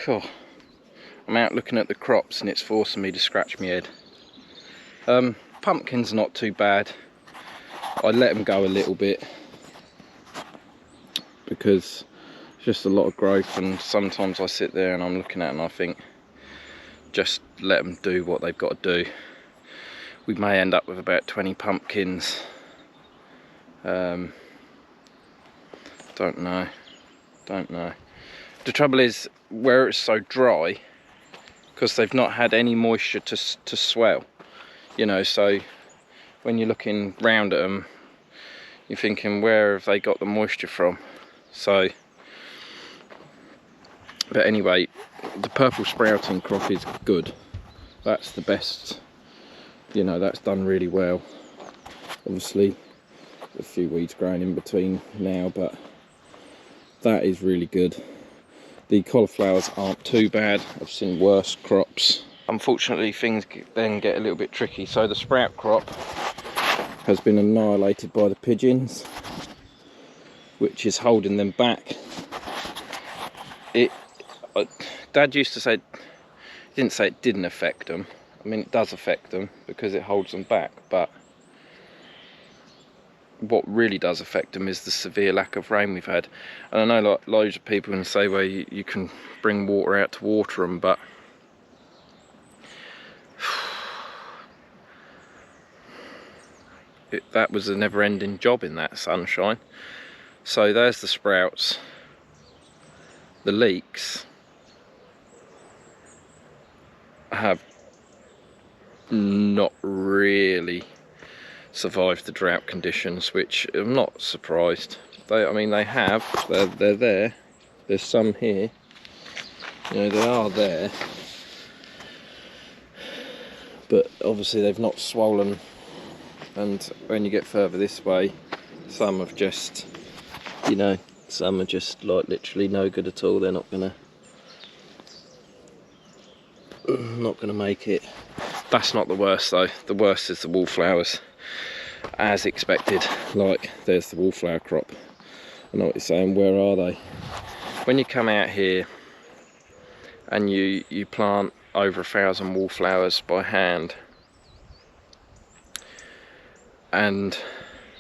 Oh, I'm out looking at the crops and it's forcing me to scratch my head. Pumpkins not too bad. I let them go a little bit because it's just a lot of growth, and sometimes I sit there and I'm looking at it and I think, just let them do what they've got to do. We may end up with about 20 pumpkins. Don't know. The trouble is, where it's so dry, because they've not had any moisture to swell, you know, so when you're looking round at them, you're thinking, where have they got the moisture from? So, but anyway, the purple sprouting crop is good. That's the best, you know, that's done really well. Obviously a few weeds growing in between now, but that is really good. The cauliflowers aren't too bad. I've seen worse crops. Unfortunately, things then get a little bit tricky. So the sprout crop has been annihilated by the pigeons, which is holding them back. Dad used to say, he didn't say it didn't affect them. I mean, it does affect them because it holds them back, but what really does affect them is the severe lack of rain we've had. And I know like loads of people can say, well, you can bring water out to water them, but that was a never-ending job in that sunshine. So there's the sprouts. The leeks have not really survived the drought conditions, which I'm not surprised. I mean, they have. They're there. There's some here. You know, they are there. But obviously they've not swollen. And when you get further this way, some have just, you know, some are just like literally no good at all. They're not gonna make it. That's not the worst though. The worst is the wallflowers. As expected, like there's the wallflower crop. I know what you're saying, where are they? When you come out here and you plant over 1,000 wallflowers by hand, and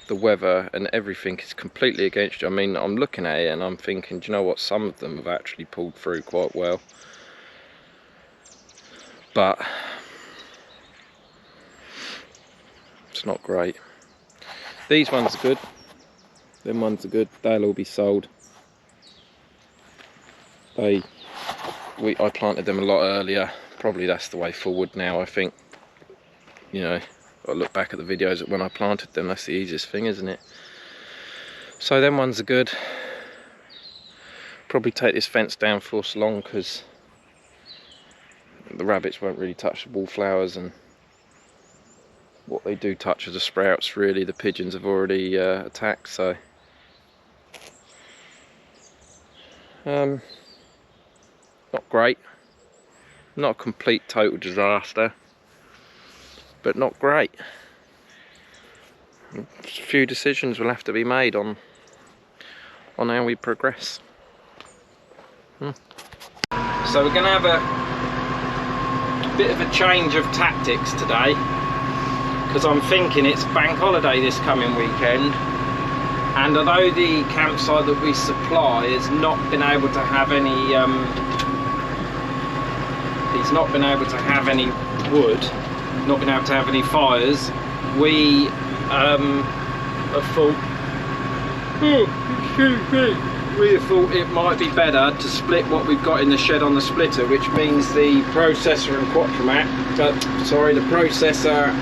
the weather and everything is completely against you. I mean, I'm looking at it and I'm thinking, do you know what, some of them have actually pulled through quite well, but it's not great. These ones are good. Them ones are good. They'll all be sold. I planted them a lot earlier. Probably that's the way forward now, I think. You know, I look back at the videos when I planted them. That's the easiest thing, isn't it? So them ones are good. Probably take this fence down for so long because the rabbits won't really touch the wallflowers, and what they do touch are the sprouts. Really, the pigeons have already attacked. So not great. Not a complete total disaster, but not great. A few decisions will have to be made on how we progress. So we're going to have a bit of a change of tactics today, because I'm thinking it's bank holiday this coming weekend, and although the campsite that we supply has not been able to have any wood, not been able to have any fires, we have thought it might be better to split what we've got in the shed on the splitter, which means the processor and the processor,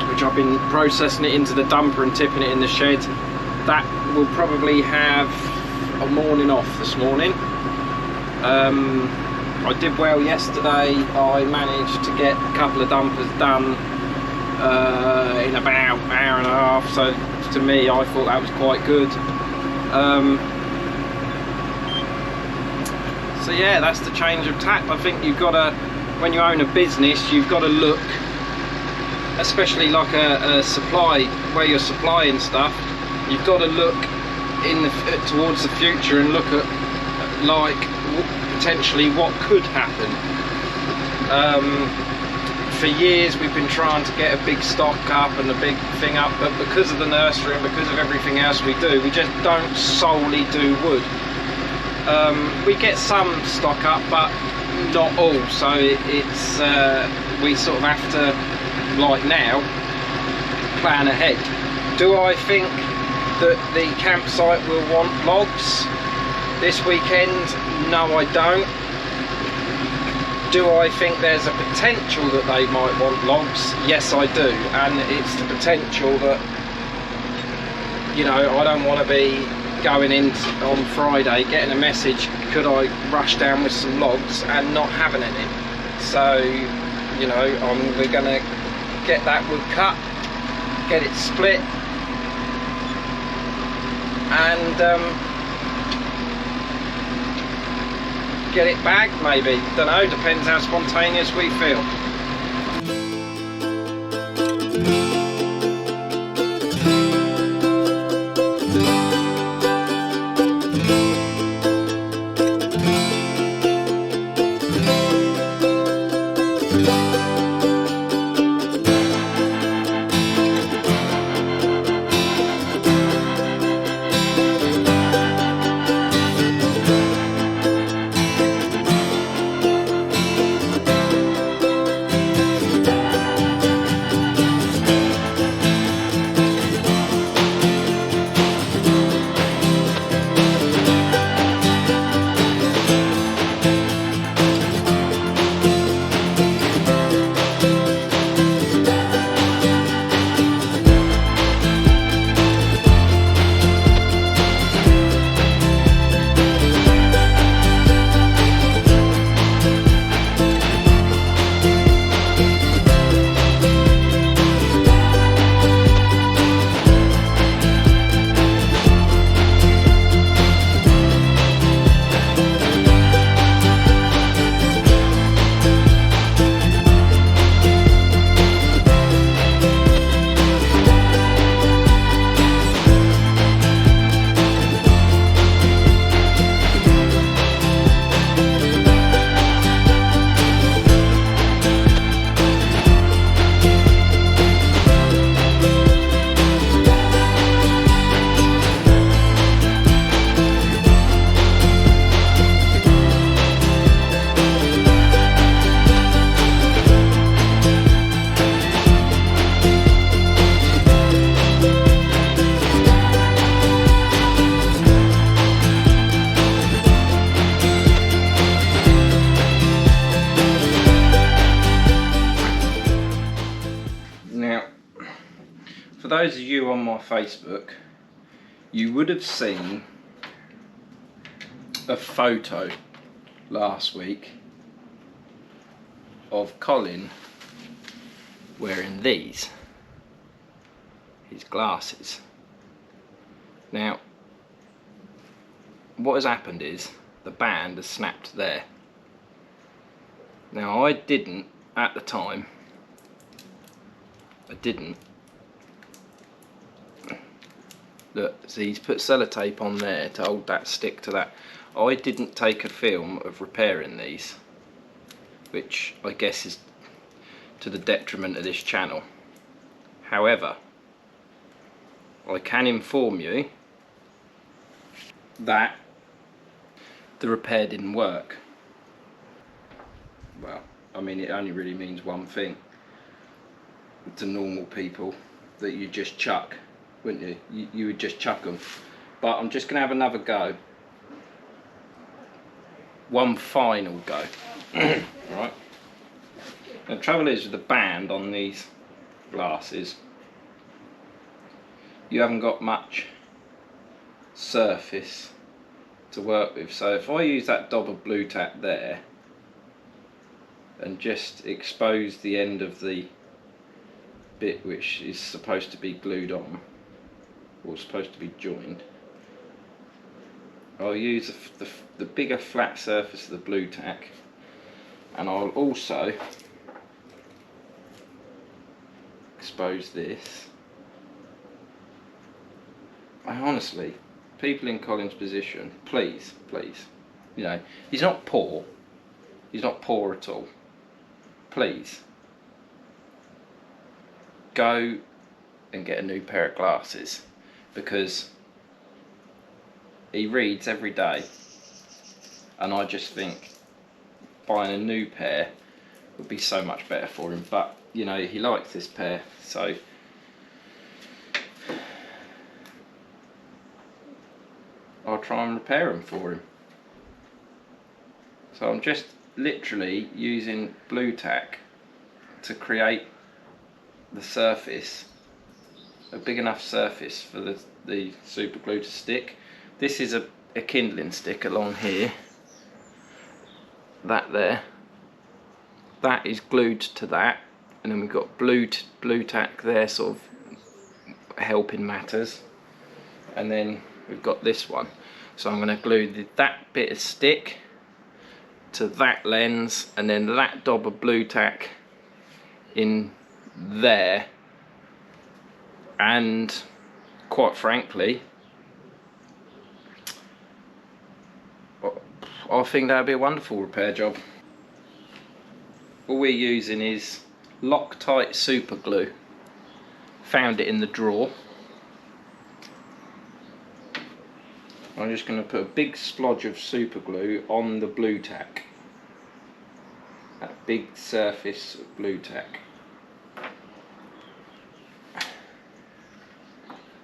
which I've been processing it into the dumper and tipping it in the shed, that will probably have a morning off this morning. I did well yesterday. I managed to get a couple of dumpers done in about an hour and a half, so to me I thought that was quite good. So yeah, that's the change of tack. I think you've got to, when you own a business, you've got to look, especially like a supply, where you're supplying stuff, you've got to look towards the future and look at like potentially what could happen. For years we've been trying to get a big stock up and a big thing up, but because of the nursery and because of everything else we do, we just don't solely do wood. We get some stock up, but not all, so it's we sort of have to, like now, plan ahead. Do I think that the campsite will want logs this weekend? No, I don't. Do I think there's a potential that they might want logs? Yes, I do, and it's the potential that, you know, I don't want to be going in on Friday getting a message, could I rush down with some logs, and not having any. So, you know, we're going to get that wood cut, get it split, and get it bagged maybe. Don't know, depends how spontaneous we feel. For those of you on my Facebook, you would have seen a photo last week of Colin wearing these, his glasses. Now, what has happened is the band has snapped there. Now, I didn't, at the time, look, see, he's put sellotape on there to hold that stick to that. I didn't take a film of repairing these, which I guess is to the detriment of this channel. However, I can inform you that the repair didn't work. Well, I mean, it only really means one thing to normal people, that you just chuck, wouldn't you? You would just chuck them. But I'm just going to have another go. One final go. Right. The trouble is with the band on these glasses, you haven't got much surface to work with. So if I use that dab of blue tack there and just expose the end of the bit which is supposed to be glued on, or supposed to be joined, I'll use the bigger flat surface of the blue tack, and I'll also expose this. I honestly, people in Colin's position, please, You know, he's not poor. He's not poor at all. Please, go and get a new pair of glasses, because he reads every day, and I just think buying a new pair would be so much better for him. But you know, he likes this pair, so I'll try and repair them for him. So I'm just literally using blue tack to create the surface, a big enough surface for the super glue to stick. This is a kindling stick along here, that there, that is glued to that, and then we've got blue tack there sort of helping matters, and then we've got this one. So I'm going to glue that bit of stick to that lens, and then that dob of blue tack in there, and quite frankly I think that would be a wonderful repair job. All we're using is Loctite super glue. Found it in the drawer. I'm just going to put a big splodge of super glue on the blue tack. That big surface of blue tack.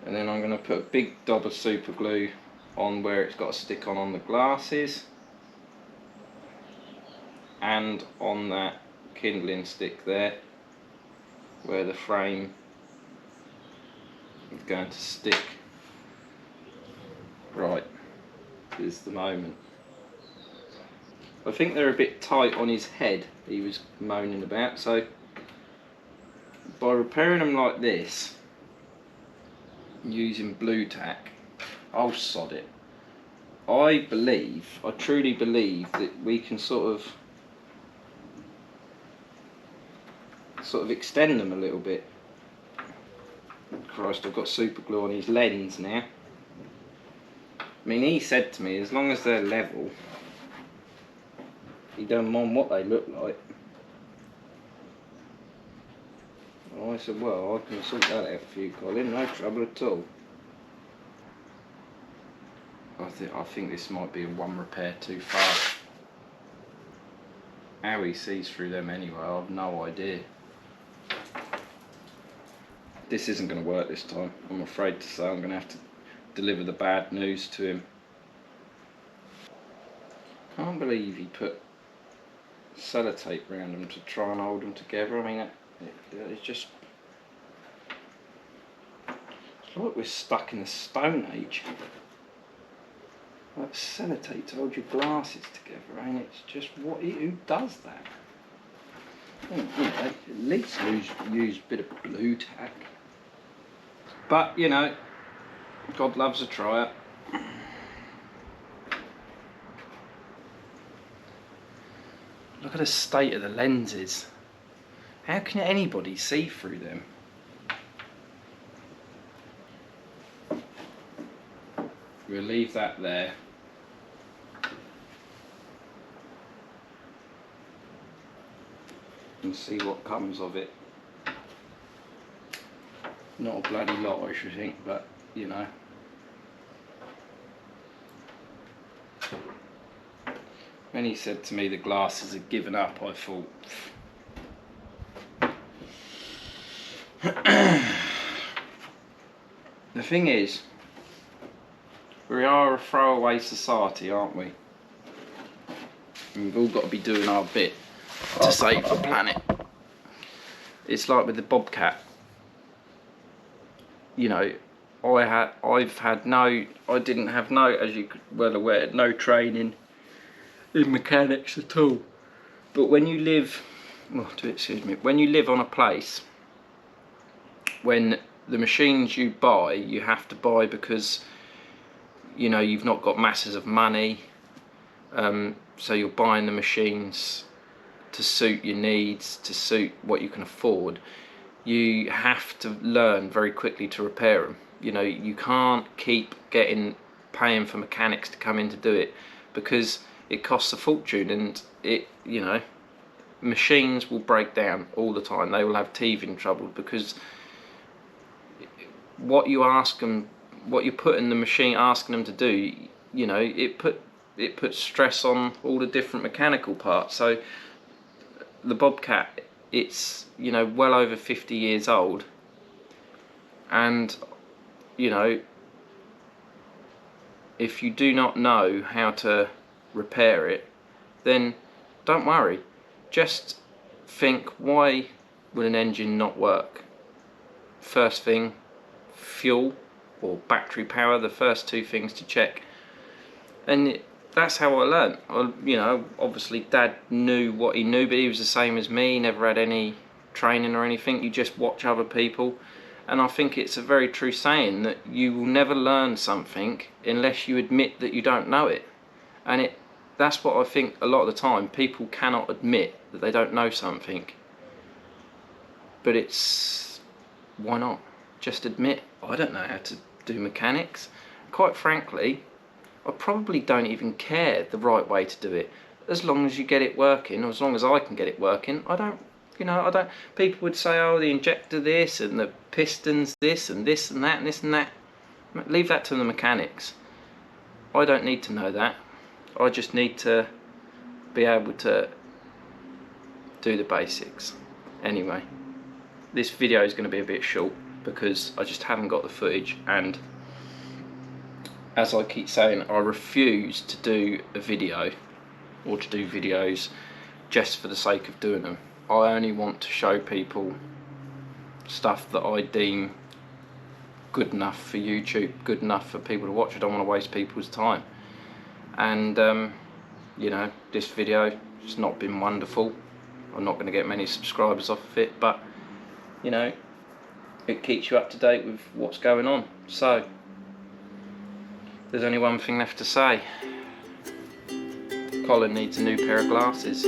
And then I'm going to put a big dob of super glue on where it's got to stick on the glasses, and on that kindling stick there where the frame is going to stick. Right, is the moment. I think they're a bit tight on his head, he was moaning about, so by repairing them like this using blue tack, I'll sod it. I truly believe that we can sort of extend them a little bit. Christ, I've got super glue on his lens now. I mean, he said to me, as long as they're level, he don't mind what they look like. Well, I said, well, I can sort that out for you, Colin, no trouble at all. I think this might be one repair too far. How he sees through them anyway, I have no idea. This isn't going to work this time. I'm afraid to say I'm going to have to deliver the bad news to him. Can't believe he put sellotape around them to try and hold them together. I mean, it's just... it's like we're stuck in the Stone Age. Like sellotape to hold your glasses together, ain't it? It's just, who does that? Well, you know, at least use a bit of blue tack. But, you know, God loves a tryer. Look at the state of the lenses. How can anybody see through them? We'll leave that there. And see what comes of it. Not a bloody lot, I should think, but you know. When he said to me the glasses had given up, I thought, the thing is, we are a throwaway society, aren't we? And we've all got to be doing our bit to save the planet. It's like with the Bobcat. You know, I didn't have no, as you well aware, no training in mechanics at all. But when you live, when you live on a place, when the machines you buy, you have to buy because, you know, you've not got masses of money, so you're buying the machines to suit your needs, to suit what you can afford. You have to learn very quickly to repair them. You know, you can't keep paying for mechanics to come in to do it, because it costs a fortune, and machines will break down all the time. They will have teething trouble because what you ask them, what you put in the machine, asking them to do, it puts stress on all the different mechanical parts. So the Bobcat, it's well over 50 years old, and if you do not know how to repair it, then don't worry. Just think, why would an engine not work? First thing, fuel or battery power, the first two things to check. And that's how I learned. Obviously Dad knew what he knew, but he was the same as me. He never had any training or anything. You just watch other people. And I think it's a very true saying that you will never learn something unless you admit that you don't know it. And that's what I think a lot of the time. People cannot admit that they don't know something. But why not? Just admit, I don't know how to do mechanics. Quite frankly, I probably don't even care the right way to do it. As long as you get it working, or as long as I can get it working, I don't. People would say, oh, the injector this, and the pistons this, and this and that, and this and that. Leave that to the mechanics. I don't need to know that. I just need to be able to do the basics. Anyway, this video is going to be a bit short because I just haven't got the footage, and as I keep saying, I refuse to do a video or to do videos just for the sake of doing them. I only want to show people stuff that I deem good enough for YouTube, good enough for people to watch. I don't want to waste people's time. And this video has not been wonderful. I'm not going to get many subscribers off of it, but it keeps you up to date with what's going on. So there's only one thing left to say. Colin needs a new pair of glasses.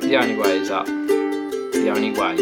The only way is up. The only way.